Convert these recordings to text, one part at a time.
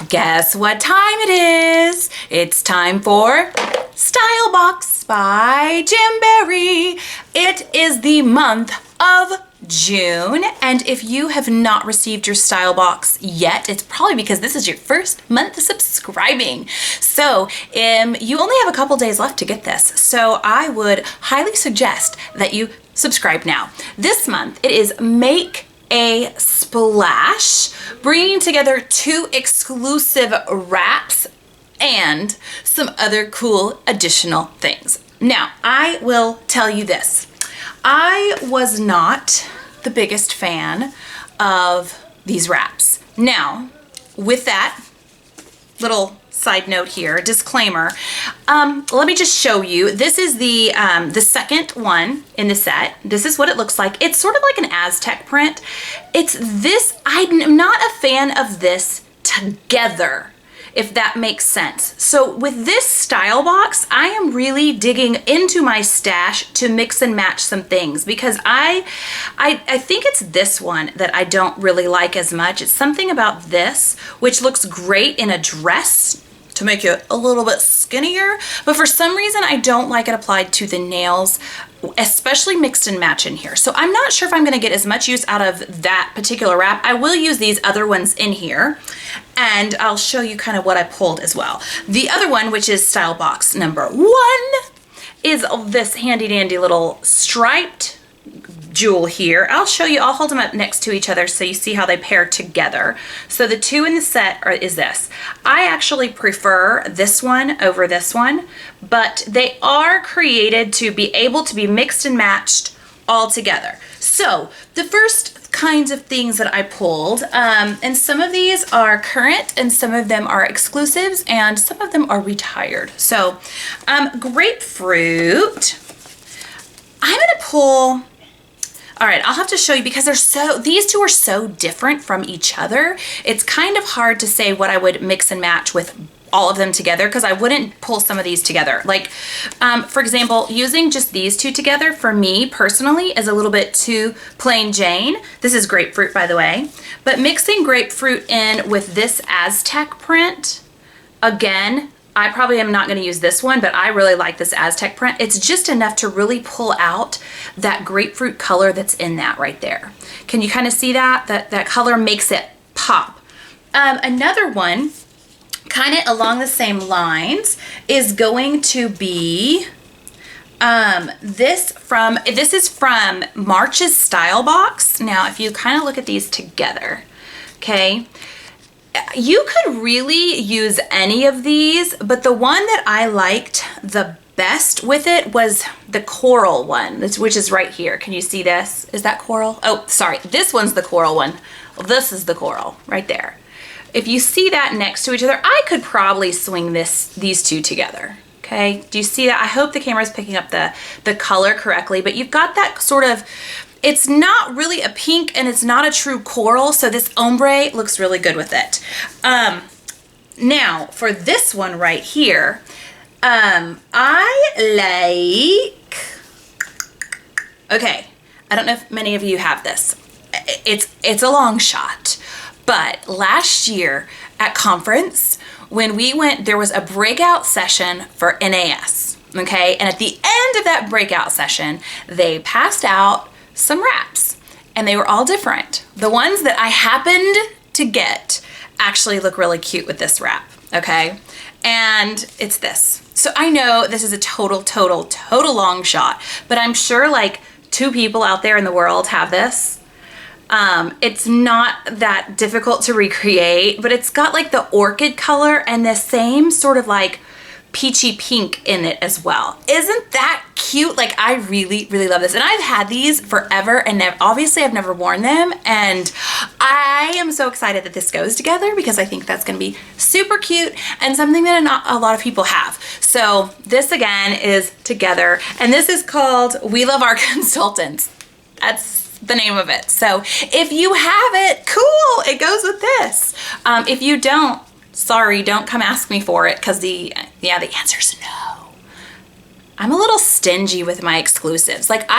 Guess what time it is? It's time for Stylebox by Jamberry. It is the month of June, and if you have not received your Stylebox yet, it's probably because this is your first month subscribing. So you only have a couple days left to get this, so I would highly suggest that you subscribe now. This month it is Make a Splash, bringing together 2 exclusive wraps and some other cool additional things. Now, I will tell you this. I was not the biggest fan of these wraps. Now, with that little side note here, disclaimer, let me just show you. This is the second one in the set. This is what it looks like. It's sort of like an Aztec print. It's this, I'm not a fan of this together, if that makes sense. So with this Stylebox, I am really digging into my stash to mix and match some things because I think it's this one that I don't really like as much. It's something about this, which looks great in a dress to make you a little bit skinnier, but for some reason I don't like it applied to the nails, especially mixed and match in here. So I'm not sure if I'm gonna get as much use out of that particular wrap. I will use these other ones in here, and I'll show you kind of what I pulled as well. The other one, which is Stylebox number 1, is this handy dandy little striped jewel here. I'll show you, I'll hold them up next to each other so you see how they pair together. So the 2 in the set is this. I actually prefer this one over this one, but they are created to be able to be mixed and matched all together. So the first kinds of things that I pulled, and some of these are current and some of them are exclusives and some of them are retired. So grapefruit, I'm gonna pull. All right, I'll have to show you because these 2 are so different from each other. It's kind of hard to say what I would mix and match with all of them together because I wouldn't pull some of these together. Like, for example, using just these 2 together for me personally is a little bit too plain Jane. This is grapefruit, by the way. But mixing grapefruit in with this Aztec print, again, I probably am not going to use this one, but I really like this Aztec print. It's just enough to really pull out that grapefruit color that's in that right there. Can you kind of see that? That color makes it pop. Another one, kind of along the same lines, is going to be this is from March's Stylebox. Now, if you kind of look at these together, okay, you could really use any of these, but the one that I liked the best with it was the coral one, which is right here. Can you see this? Is that coral? Oh, sorry. This one's the coral one. This is the coral right there. If you see that next to each other, I could probably swing these 2 together. Okay. Do you see that? I hope the camera's picking up the color correctly, but you've got that sort of, it's not really a pink and it's not a true coral, so this ombre looks really good with it. Now, for this one right here, I like, okay, I don't know if many of you have this. It's a long shot, but last year at conference, when we went, there was a breakout session for NAS, okay? And at the end of that breakout session, they passed out some wraps and they were all different. The ones that I happened to get actually look really cute with this wrap, okay? And it's this. So I know this is a total long shot, but I'm sure like 2 people out there in the world have this. It's not that difficult to recreate, but it's got like the orchid color and the same sort of like peachy pink in it as well. Isn't that cute? Like, I really love this, and I've had these forever, and obviously I've never worn them, and I am so excited that this goes together because I think that's gonna be super cute and something that not a lot of people have. So this again is together, and this is called We Love Our Consultants. That's the name of it. So if you have it, cool, it goes with this. If you don't, sorry, don't come ask me for it because the answer's no. I'm a little stingy with my exclusives. Like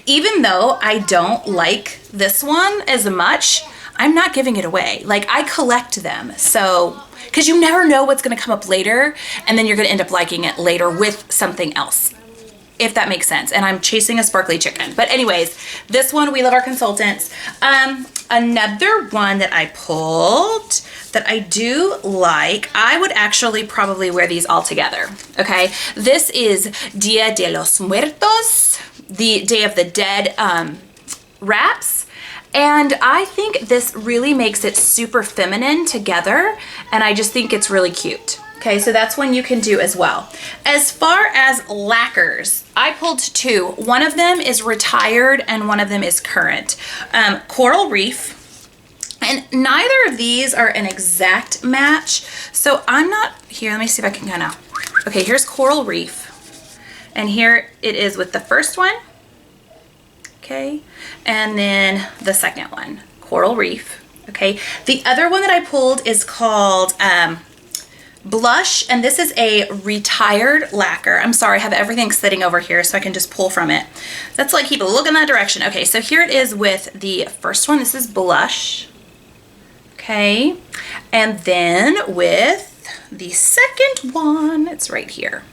even though I don't like this one as much, I'm not giving it away. Like, I collect them. So, because you never know what's going to come up later, and then you're going to end up liking it later with something else, if that makes sense. And I'm chasing a sparkly chicken. But anyways, this one, We Love Our Consultants. Another one that I pulled that I do like, I would actually probably wear these all together, okay? This is Dia de los Muertos, the Day of the Dead wraps. And I think this really makes it super feminine together, and I just think it's really cute. Okay, so that's one you can do as well. As far as lacquers, I pulled two. One of them is retired and one of them is current. Coral Reef, and neither of these are an exact match. So I'm not, here, let me see if I can kind of, okay, here's Coral Reef. And here it is with the first one. Okay, and then the second one, Coral Reef. Okay, the other one that I pulled is called Blush, and this is a retired lacquer. I'm sorry, I have everything sitting over here so I can just pull from it. That's like keep a look in that direction. Okay, so here it is with the first one. This is Blush. Okay, and then with the second one, it's right here.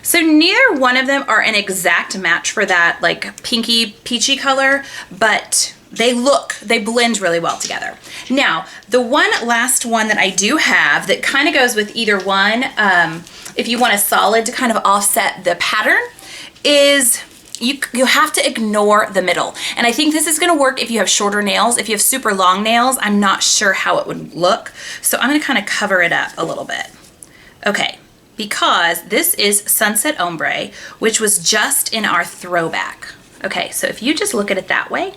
So neither one of them are an exact match for that like pinky peachy color, but they blend really well together. Now, the last one that I do have that kind of goes with either one, if you want a solid to kind of offset the pattern, is you have to ignore the middle. And I think this is gonna work if you have shorter nails. If you have super long nails, I'm not sure how it would look. So I'm gonna kind of cover it up a little bit. Okay, because this is Sunset Ombre, which was just in our throwback. Okay, so if you just look at it that way,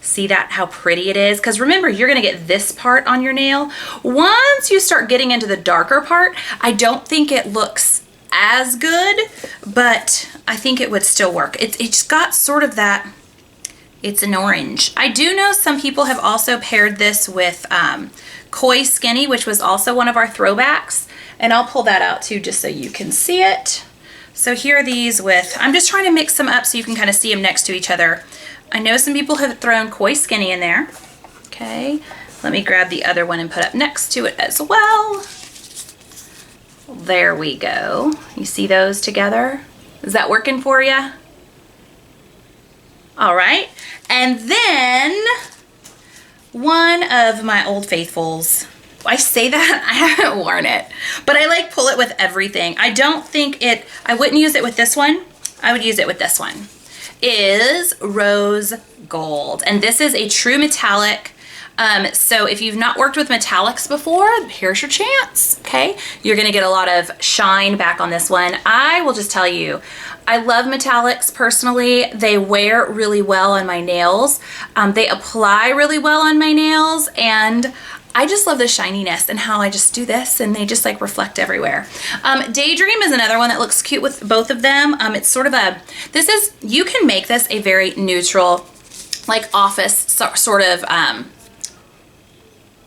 see that, how pretty it is? Because remember, you're gonna get this part on your nail. Once you start getting into the darker part, I don't think it looks as good, but I think it would still work. It's got sort of that, it's an orange. I do know some people have also paired this with Koi Skinny, which was also one of our throwbacks. And I'll pull that out too, just so you can see it. So here are these with, I'm just trying to mix them up so you can kind of see them next to each other. I know some people have thrown Koi Skinny in there. Okay, let me grab the other one and put up next to it as well. There we go. You see those together? Is that working for you? All right, and then one of my old faithfuls. I say that, I haven't worn it, but I like pull it with everything. I don't think I wouldn't use it with this one. I would use it with this one. Is Rose Gold. And this is a true metallic. So if you've not worked with metallics before, here's your chance, okay? You're gonna get a lot of shine back on this one. I will just tell you, I love metallics personally. They wear really well on my nails. They apply really well on my nails, and I just love the shininess and how I just do this and they just like reflect everywhere. Daydream is another one that looks cute with both of them. It's sort of you can make this a very neutral, like office sort of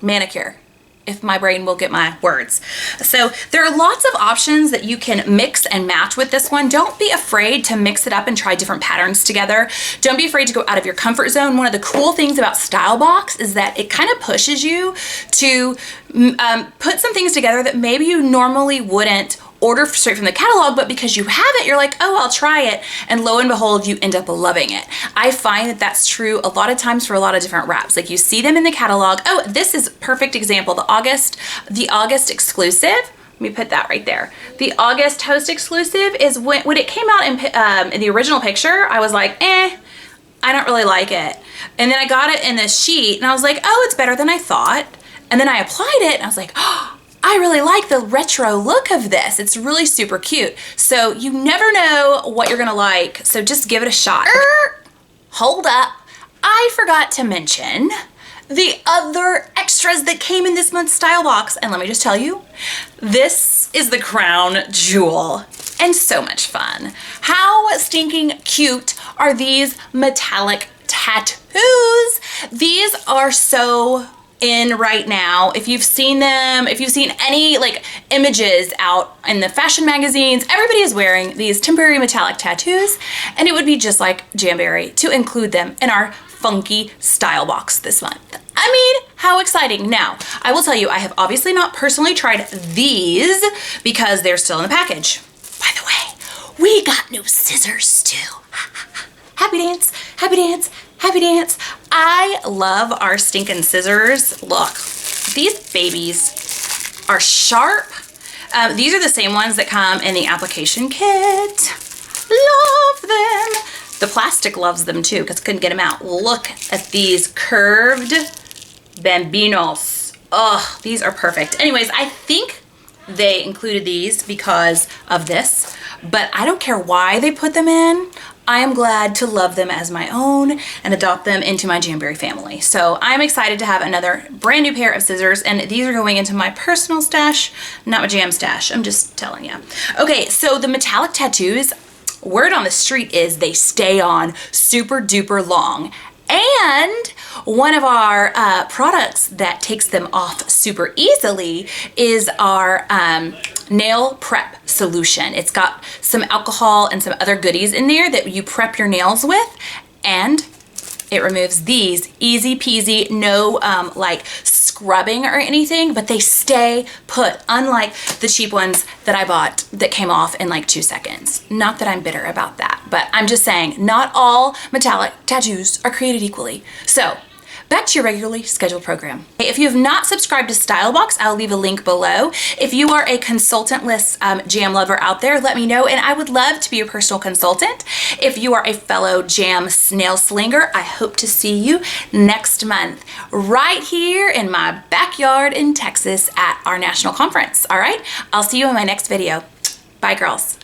manicure, if my brain will get my words. So there are lots of options that you can mix and match with this one. Don't be afraid to mix it up and try different patterns together. Don't be afraid to go out of your comfort zone. One of the cool things about Stylebox is that it kind of pushes you to put some things together that maybe you normally wouldn't order straight from the catalog, but because you have it, you're like, oh, I'll try it. And lo and behold, you end up loving it. I find that that's true a lot of times for a lot of different wraps. Like you see them in the catalog. Oh, this is a perfect example. The August exclusive. Let me put that right there. The August Host exclusive is when it came out in the original picture, I was like, I don't really like it. And then I got it in the sheet and I was like, oh, it's better than I thought. And then I applied it and I was like, oh, I really like the retro look of this. It's really super cute. So you never know what you're gonna like, so just give it a shot. Hold up, I forgot to mention the other extras that came in this month's Stylebox, and let me just tell you, this is the crown jewel and so much fun. How stinking cute are these metallic tattoos? These are so in right now. If you've seen them, if you've seen any like images out in the fashion magazines, everybody is wearing these temporary metallic tattoos, and it would be just like Jamberry to include them in our funky style box this month. I mean, how exciting. Now, I will tell you, I have obviously not personally tried these because they're still in the package. By the way, we got new scissors too. Happy dance, happy dance, happy dance. I love our stinking scissors. Look, these babies are sharp. These are the same ones that come in the application kit. Love them. The plastic loves them too because couldn't get them out. Look at these curved bambinos. Oh, these are perfect. Anyways, I think they included these because of this, but I don't care why they put them in. I am glad to love them as my own and adopt them into my Jamberry family. So I'm excited to have another brand new pair of scissors, and these are going into my personal stash, not my jam stash. I'm just telling you. Okay, so the metallic tattoos, word on the street is they stay on super duper long. And one of our products that takes them off super easily is our nail prep solution. It's got some alcohol and some other goodies in there that you prep your nails with, and it removes these easy peasy, no like scrubbing or anything, but they stay put, unlike the cheap ones that I bought that came off in like 2 seconds. Not that I'm bitter about that, but I'm just saying not all metallic tattoos are created equally. So back to your regularly scheduled program. If you have not subscribed to Stylebox, I'll leave a link below. If you are a consultant-less jam lover out there, let me know, and I would love to be your personal consultant. If you are a fellow jam nail slinger, I hope to see you next month right here in my backyard in Texas at our national conference. All right, I'll see you in my next video. Bye, girls.